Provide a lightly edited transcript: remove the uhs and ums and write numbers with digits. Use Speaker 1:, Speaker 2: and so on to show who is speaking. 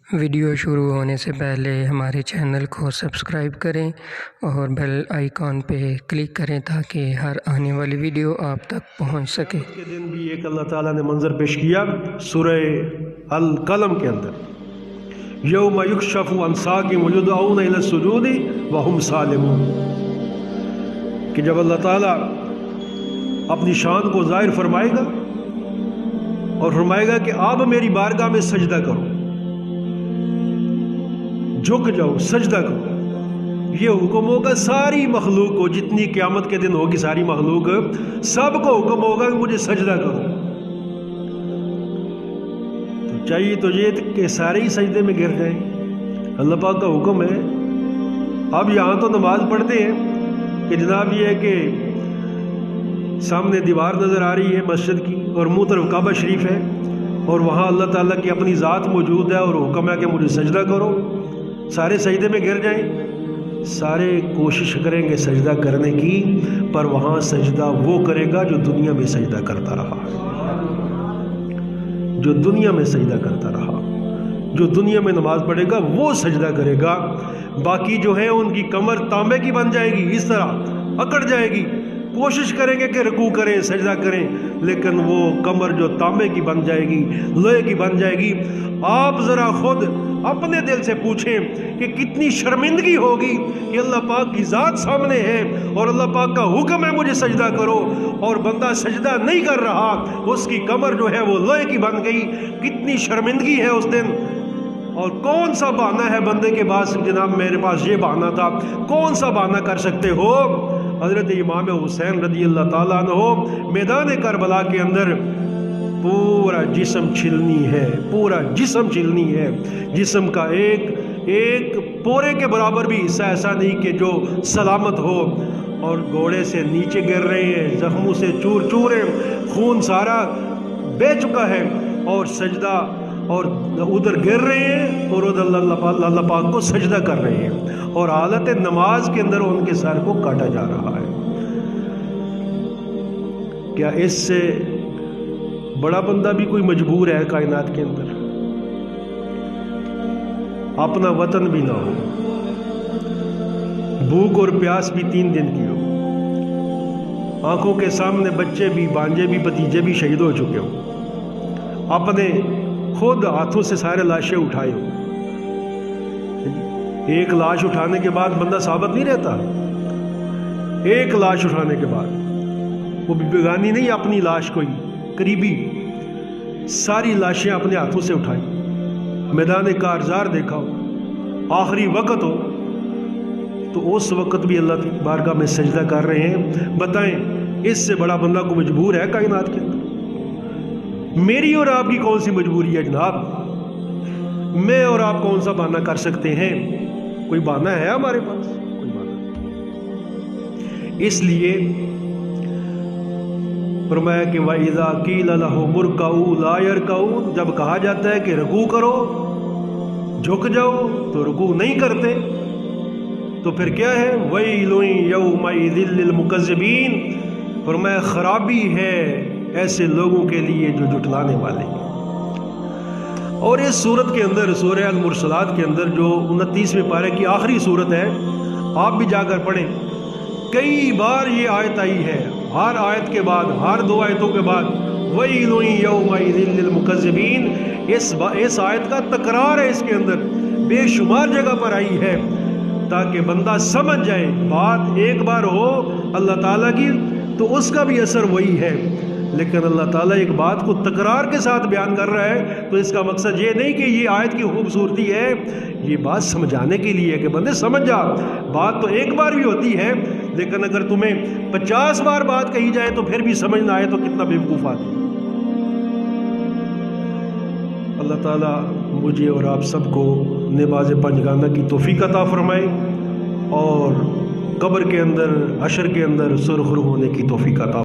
Speaker 1: Video شروع ہونے سے پہلے ہمارے چینل کو سبسکرائب کریں اور بیل آئیکن پہ کلک کریں تاکہ ہر آنے والی ویڈیو آپ تک پہنچ سکے۔
Speaker 2: کے دن بھی ایک اللہ تعالیٰ نے منظر پیش کیا سورہ القلم کے اندر، یوم یکشف عن ساق ویدعون الی السجود وہم سالمون، کہ جب اللہ تعالیٰ اپنی شان کو ظاہر فرمائے گا اور فرمائے گا کہ آپ میری بارگاہ میں سجدہ کرو، جھک جاؤ، سجدہ کرو، یہ حکم ہوگا ساری مخلوق کو، جتنی قیامت کے دن ہوگی ساری مخلوق، سب کو حکم ہوگا کہ مجھے سجدہ کرو۔ تو چاہیے تو یہ کہ سارے ہی سجدے میں گر جائیں، اللہ پاک کا حکم ہے۔ اب یہاں تو نماز پڑھتے ہیں کہ جناب یہ ہے کہ سامنے دیوار نظر آ رہی ہے مسجد کی اور منہ طرف کعبہ شریف ہے اور وہاں اللہ تعالیٰ کی اپنی ذات موجود ہے اور حکم ہے کہ مجھے سجدہ کرو، سارے سجدے میں گر جائیں۔ سارے کوشش کریں گے سجدہ کرنے کی، پر وہاں سجدہ وہ کرے گا جو دنیا میں سجدہ کرتا رہا، جو دنیا میں سجدہ کرتا رہا، جو دنیا میں نماز پڑھے گا وہ سجدہ کرے گا۔ باقی جو ہیں ان کی کمر تانبے کی بن جائے گی، اس طرح اکڑ جائے گی، کوشش کریں گے کہ رکوع کریں، سجدہ کریں، لیکن وہ کمر جو تانبے کی بن جائے گی، لوہے کی بن جائے گی۔ آپ ذرا خود اپنے دل سے پوچھیں کہ کتنی شرمندگی ہوگی کہ اللہ پاک کی ذات سامنے ہے اور اللہ پاک کا حکم ہے مجھے سجدہ کرو، اور بندہ سجدہ نہیں کر رہا، اس کی کمر جو ہے وہ لوہے کی بن گئی۔ کتنی شرمندگی ہے اس دن۔ اور کون سا بہانہ ہے بندے کے پاس، جناب میرے پاس یہ بہانہ تھا، کون سا بہانہ کر سکتے ہو؟ حضرت امام حسین رضی اللہ تعالیٰ عنہ میدان کربلا کے اندر پورا جسم چھلنی ہے، پورا جسم چھلنی ہے، جسم کا ایک پورے کے برابر بھی حصہ ایسا نہیں کہ جو سلامت ہو، اور گھوڑے سے نیچے گر رہے ہیں، زخموں سے چور چور ہیں، خون سارا بہہ چکا ہے، اور سجدہ اور ادھر گر رہے ہیں اور ادھر اللہ پاک کو سجدہ کر رہے ہیں، اور حالت نماز کے اندر ان کے سر کو کاٹا جا رہا ہے۔ کیا اس سے بڑا بندہ بھی کوئی مجبور ہے کائنات کے اندر؟ اپنا وطن بھی نہ ہو، بھوک اور پیاس بھی 3 دن کی ہو، آنکھوں کے سامنے بچے بھی، بانجے بھی، بھتیجے بھی شہید ہو چکے ہو، اپنے خود ہاتھوں سے سارے لاشیں اٹھائے ہو۔ ایک لاش اٹھانے کے بعد بندہ ثابت نہیں رہتا، ایک لاش اٹھانے کے بعد، وہ بھی بیگانی نہیں، اپنی لاش کوئی قریبی، ساری لاشیں اپنے ہاتھوں سے اٹھائی، میدان کارزار دیکھا ہو، آخری وقت ہو، تو اس وقت بھی اللہ کی بارگاہ میں سجدہ کر رہے ہیں۔ بتائیں اس سے بڑا بندہ کو مجبور ہے کائنات کے اندر؟ میری اور آپ کی کون سی مجبوری ہے جناب؟ میں اور آپ کون سا بہانہ کر سکتے ہیں؟ کوئی بہانہ ہے ہمارے پاس؟ کوئی بہانہ نہیں۔ اس لیے فرمایا کہ وَإِذَا قِيلَ لَهُمُ ارْكَعُوا لَا يَرْكَعُونَ، جب کہا جاتا ہے کہ رکوع کرو، جھک جاؤ، تو رکوع نہیں کرتے۔ تو پھر کیا ہے؟ وَيْلٌ يَوْمَئِذٍ لِّلْمُكَذِّبِينَ، فرمایا خرابی ہے ایسے لوگوں کے لیے جو جھٹلانے والے ہیں۔ اور اس سورت کے اندر، سورہ المرسلات کے اندر، جو 29ویں پارے کی آخری سورت ہے، آپ بھی جا کر پڑھیں، کئی بار یہ آیت آئی ہے، ہر آیت کے بعد، ہر 2 آیتوں کے بعد وَيْلٌ يَوْمَئِذٍ لِّلْمُكَذِّبِينَ۔ اس آیت کا تکرار ہے، اس کے اندر بے شمار جگہ پر آئی ہے، تاکہ بندہ سمجھ جائے۔ بات ایک بار ہو اللہ تعالیٰ کی تو اس کا بھی اثر وہی ہے، لیکن اللہ تعالیٰ ایک بات کو تکرار کے ساتھ بیان کر رہا ہے، تو اس کا مقصد یہ نہیں کہ یہ آیت کی خوبصورتی ہے، یہ بات سمجھانے کے لیے کہ بندے سمجھ جا۔ بات تو ایک بار بھی ہوتی ہے، لیکن اگر تمہیں 50 بار بات کہی جائے تو پھر بھی سمجھ نہ آئے تو کتنا بیوقوف آدمی۔ اللہ تعالیٰ مجھے اور آپ سب کو نماز پنجگانہ کی توفیق عطا فرمائے، اور قبر کے اندر، حشر کے اندر سرخرو ہونے کی توفیق عطا